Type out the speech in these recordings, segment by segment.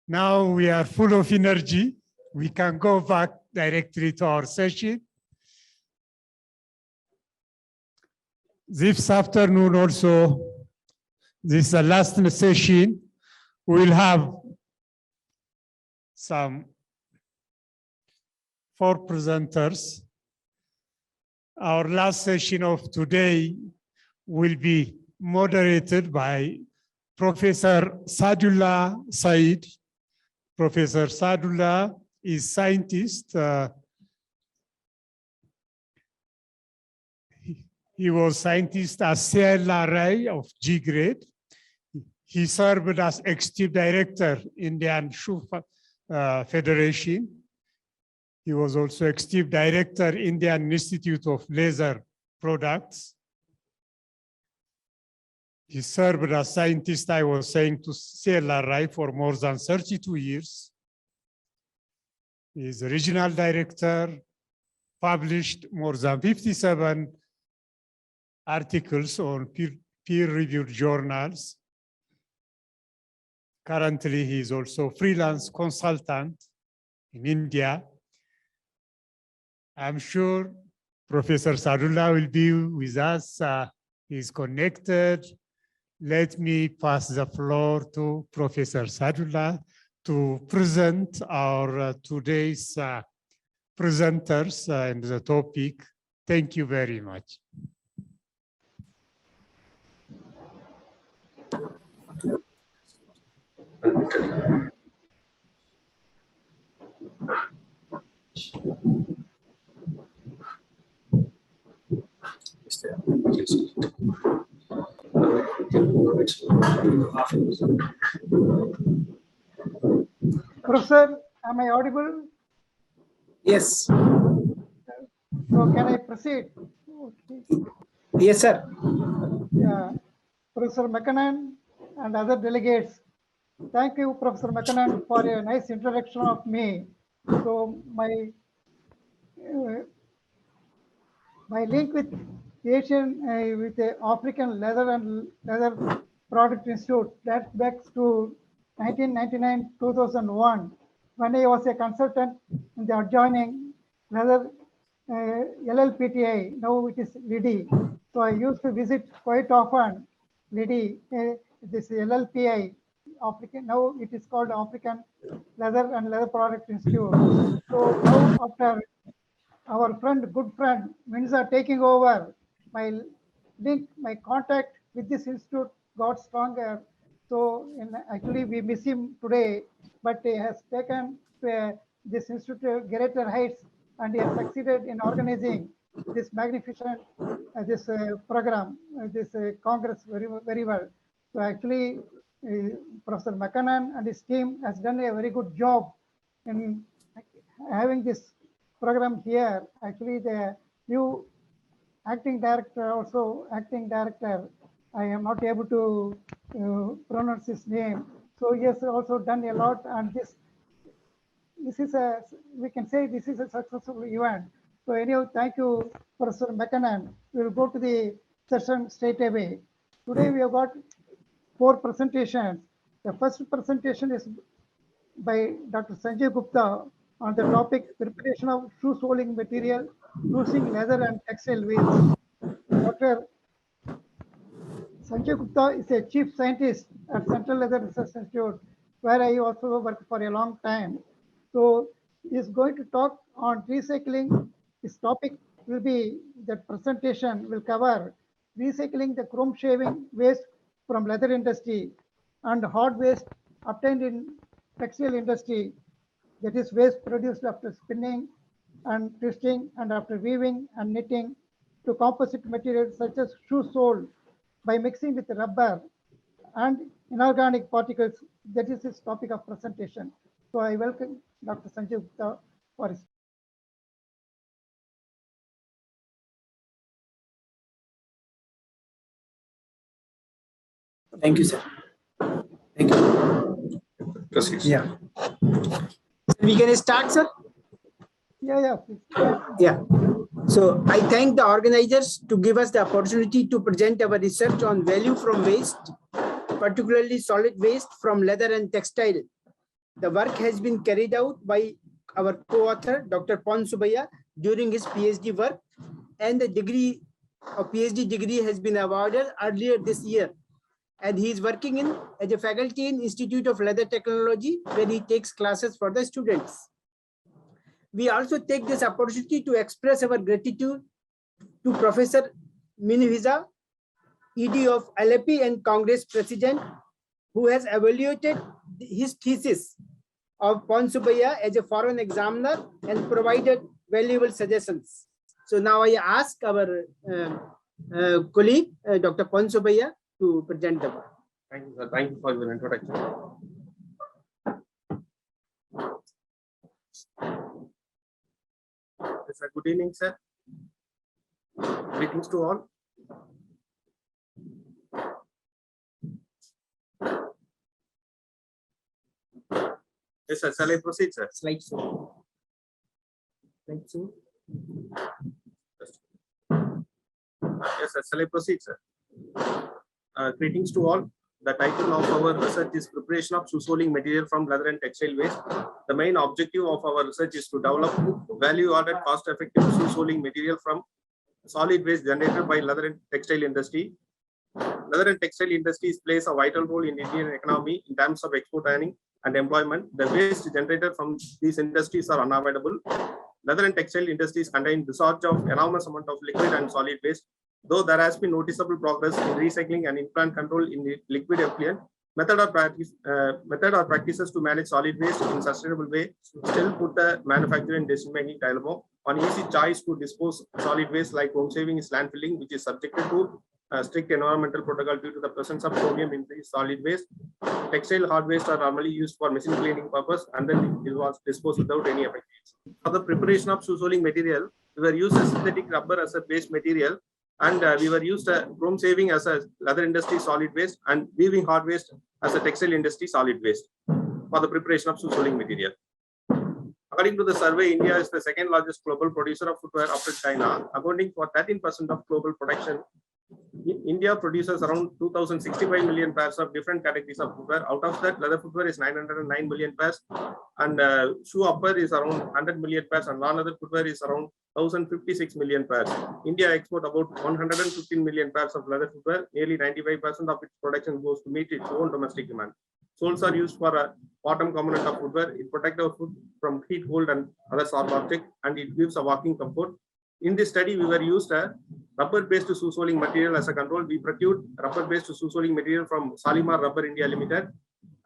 Now we are full of energy. We can go back directly to our session. This afternoon also, this is the last session. We'll have some 4 presenters. Our last session of today will be moderated by Professor Saadullah Said. Professor Saadullah is scientist. He was scientist at CLRI of G grade. He served as executive director Indian Shoe Federation. He was also executive director Indian Institute of Laser Products. He served as scientist, I was saying, to CLRI for more than 32 years. He is a regional director, published more than 57 articles on peer-reviewed journals. Currently, he is also freelance consultant in India. I'm sure Professor Saadullah will be with us. He's connected. Let me pass the floor to Professor Saadullah to present our today's presenters and the topic. Thank you very much. Professor, am I audible? Yes. So can I proceed? Okay. Yes, sir. Yeah. Professor McKinnon and other delegates, thank you, Professor McKinnon, for a nice introduction of me. So my link with Asian, with the African Leather and Leather Product Institute dates back to 1999-2001, when I was a consultant in the adjoining leather LLPTI, now it is LIDI. So I used to visit quite often LIDI, this LLPI, African, now it is called African Leather and Leather Product Institute. So now after our good friend Minza taking over, my link, my contact with this institute got stronger. So actually we miss him today, but he has taken this institute to greater heights, and he has succeeded in organizing this magnificent this program, this Congress very well. So actually Professor McKinnon and his team has done a very good job in having this program here. Actually the new acting director, I am not able to pronounce his name. So he has also done a lot, and this is a, we can say this is a successful event. So anyhow, thank you, Professor McKinnon. We will go to the session straight away. Today we have got 4 presentations. The first presentation is by Dr. Sanjay Gupta on the topic preparation of shoe soling material using leather and textile waste. Dr. Sanjay Gupta is a chief scientist at Central Leather Research Institute, where I also worked for a long time. So he is going to talk on recycling. His topic will be, that presentation will cover recycling the chrome shaving waste from leather industry and hard waste obtained in textile industry, that is waste produced after spinning and twisting and after weaving and knitting, to composite materials such as shoe sole by mixing with rubber and inorganic particles. That is his topic of presentation. So I welcome Dr. Sanjay Gupta for his. Thank you, sir. Thank you. Proceed. Yeah. We can start, sir? Yeah, please. Yeah. So I thank the organizers to give us the opportunity to present our research on value from waste, particularly solid waste from leather and textile The work has been carried out by our co-author, Dr. Pon Subbiah, during his PhD work, and the degree of PhD degree has been awarded earlier this year. And he is working as a faculty in Institute of Leather Technology, where he takes classes for the students. We also take this opportunity to express our gratitude to Professor Minhiza, ED of LAP and Congress President, who has evaluated his thesis of Pon Subbiah as a foreign examiner and provided valuable suggestions. So now I ask our colleague, Dr. Pon Subbiah, to present the work. Thank you, sir. Thank you for your introduction. Yes, sir. Good evening, sir. Greetings to all. Yes, sir. Shall I proceed, sir? Slide two. Slide two. Yes, sir. Shall I proceed, sir? Greetings to all. The title of our research is Preparation of Shoe-Soling Material from Leather and Textile Waste. The main objective of our research is to develop value-added, cost-effective shoe-soling material from solid waste generated by leather and textile industry. Leather and textile industries plays a vital role in Indian economy in terms of export earning and employment. The waste generated from these industries are unavoidable. Leather and textile industries contain discharge of enormous amount of liquid and solid waste. Though there has been noticeable progress in recycling and in-plant control in the liquid effluent, method or practices to manage solid waste in sustainable way still put the manufacturer and decision-making dilemma. One easy choice to dispose solid waste like home saving is landfilling, which is subjected to strict environmental protocol due to the presence of chromium in the solid waste. Textile hard waste are normally used for machine cleaning purpose, and then it was disposed without any effect. For the preparation of shoe-soling material, we were used a synthetic rubber as a base material, and we were used chrome saving as a leather industry solid waste and weaving hard waste as a textile industry solid waste for the preparation of shoe-soling material. According to the survey, India is the second largest global producer of footwear after China, accounting for 13% of global production. India produces around 2,065 million pairs of different categories of footwear. Out of that, leather footwear is 909 million pairs, and shoe upper is around 100 million pairs, and non-leather footwear is around 1,056 million pairs. India exports about 115 million pairs of leather footwear. Nearly 95% of its production goes to meet its own domestic demand. Soles are used for a bottom component of footwear. It protects our foot from heat, cold, and other sharp objects, and it gives a walking comfort. In this study, we were used a rubber-based shoe-soling material as a control. We procured rubber-based shoe-soling material from Shalimar Rubber India Limited.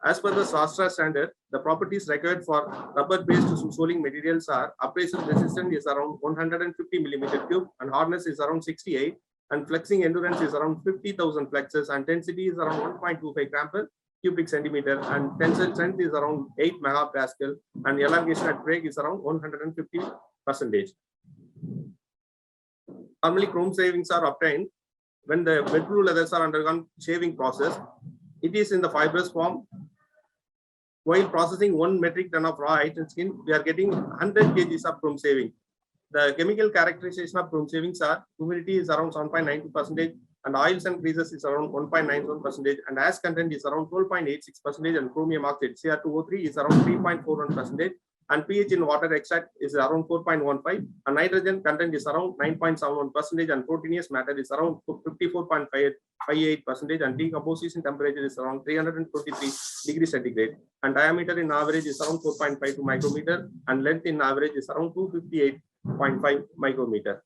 As per the SASTRA standard, the properties required for rubber-based shoe-soling materials are abrasion resistance is around 150 mm3, and hardness is around 68, and flexing endurance is around 50,000 flexes, and density is around 1.25 gram per cubic centimeter, and tensile strength is around 8 megapascal, and elongation at break is around 150%. Normally, chrome savings are obtained when the wet blue leathers are undergone shaving process. It is in the fibrous form. While processing 1 metric ton of raw iron skin, we are getting 100 kgs of chrome saving. The chemical characterization of chrome savings are humidity is around 7.92%, and oils and greases is around 1.91%, and ash content is around 12.86%, and chromium oxide Cr2O3 is around 3.41%. And pH in water extract is around 4.15, and nitrogen content is around 9.71%, and proteinous matter is around 54.58%, and decomposition temperature is around 323 degrees centigrade, and diameter in average is around 4.52 micrometer, and length in average is around 258.5 micrometer.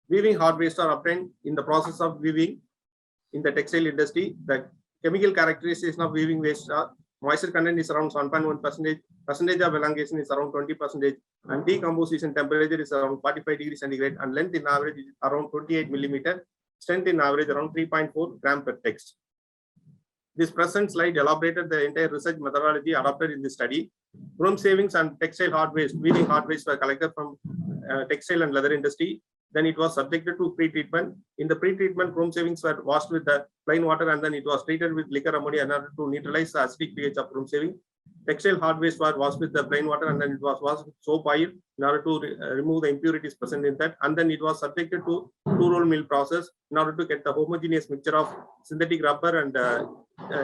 Weaving hard waste are obtained in the process of weaving in the textile industry. The chemical characterization of weaving waste are moisture content is around 7.1%, percentage of elongation is around 20%, and decomposition temperature is around 45 degrees centigrade, and length in average is around 28 millimeter, strength in average around 3.4 gram per text. This present slide elaborated the entire research methodology adopted in this study. Chrome savings and textile hard waste, weaving hard waste were collected from textile and leather industry. Then it was subjected to pre-treatment. In the pre-treatment, chrome savings were washed with the plain water, and then it was treated with liquor ammonia in order to neutralize the acidic pH of chrome saving. Textile hard waste was washed with the plain water, and then it was washed with soap oil in order to remove the impurities present in that. And then it was subjected to two-roll mill process in order to get the homogeneous mixture of synthetic rubber and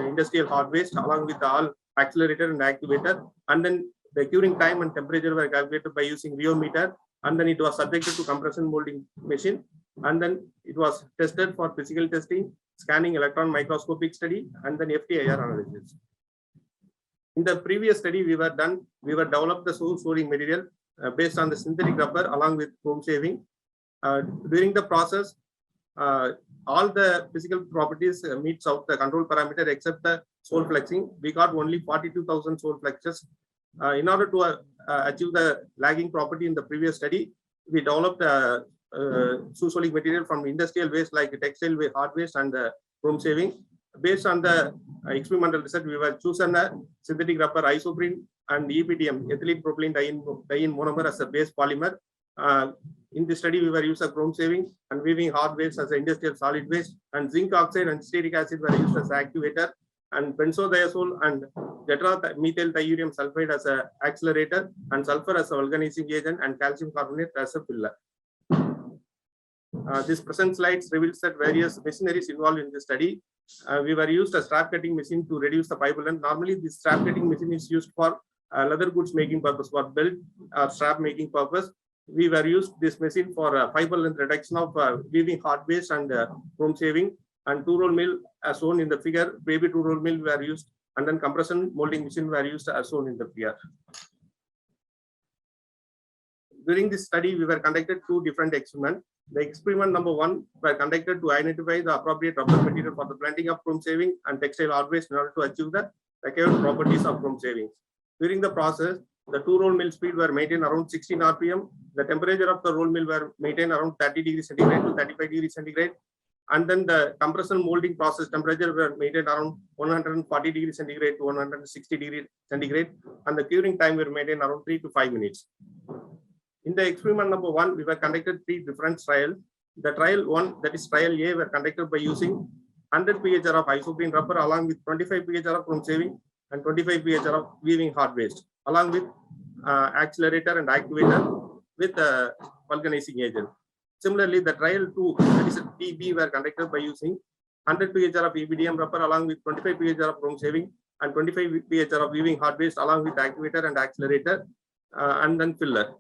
industrial hard waste along with all accelerator and activator, and then the curing time and temperature were calculated by using rheometer, and then it was subjected to compression molding machine, and then it was tested for physical testing, scanning electron microscopic study, and then FTIR analysis. In the previous study we developed the source soldering material based on the synthetic rubber along with chrome shaving. During the process, all the physical properties meets out the control parameter except the sole flexing. We got only 42,000 sole flexures. In order to achieve the lagging property in the previous study, we developed source material from industrial waste like textile waste, hard waste, and chrome shaving. Based on the experimental result, we were chosen a synthetic rubber isoprene and EPDM, ethylene propylene diene monomer, as a base polymer. In this study, we were using chrome shaving and weaving hard waste as an industrial solid waste, and zinc oxide and stearic acid were used as activator, and benzodiazole and tetramethyl thioureum sulfide as an accelerator, and sulfur as a vulcanizing agent, and calcium carbonate as a filler. This present slides reveals that various machineries involved in the study. We were used a strap cutting machine to reduce the pipe length. Normally, this strap cutting machine is used for leather goods making purpose, for belt or strap making purpose. We were used this machine for fiber length reduction of weaving hard waste and chrome shaving, and two-roll mill as shown in the figure. Baby two-roll mill were used, and then compression molding machine were used as shown in the figure. During this study, we were conducted two different experiments. The experiment number 1 were conducted to identify the appropriate rubber material for the blending of chrome shaving and textile hard waste in order to achieve the required properties of chrome shavings. During the process, the two-roll mill speed were maintained around 16 RPM. The temperature of the roll mill were maintained around 30 degrees centigrade to 35 degrees centigrade. And then the compression molding process temperature were maintained around 140 degrees centigrade to 160 degrees centigrade. And the curing time were maintained around 3 to 5 minutes. In the experiment number 1, we were conducted 3 different trials. The trial 1, that is trial A, were conducted by using 100 PHR of isoprene rubber along with 25 PHR of chrome shaving and 25 PHR of weaving hard waste, along with accelerator and activator with vulcanizing agent. Similarly, the trial 2, that is TB, were conducted by using 100 PHR of EPDM rubber along with 25 PHR of chrome shaving and 25 PHR of weaving hard waste along with activator and accelerator and then filler.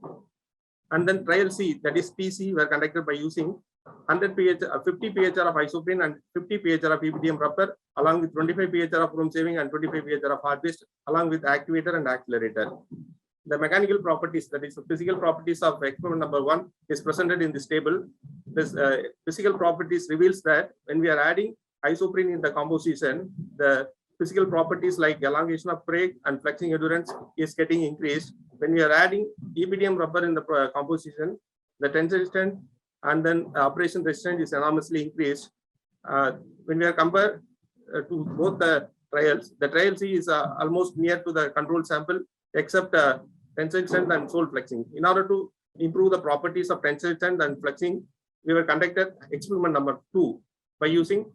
And then trial C, that is TC, were conducted by using 50 PHR of isoprene and 50 PHR of EPDM rubber along with 25 PHR of chrome shaving and 25 PHR of hard waste along with activator and accelerator. The mechanical properties, that is the physical properties of experiment number 1, is presented in this table. This physical properties reveals that when we are adding isoprene in the composition, the physical properties like elongation of break and flexing endurance is getting increased. When we are adding EPDM rubber in the composition, the tensile strength and then operation resistance is enormously increased. When we are compared to both the trial C is almost near to the control sample except tensile strength and sole flexing. In order to improve the properties of tensile strength and flexing, we were conducted experiment number 2 by using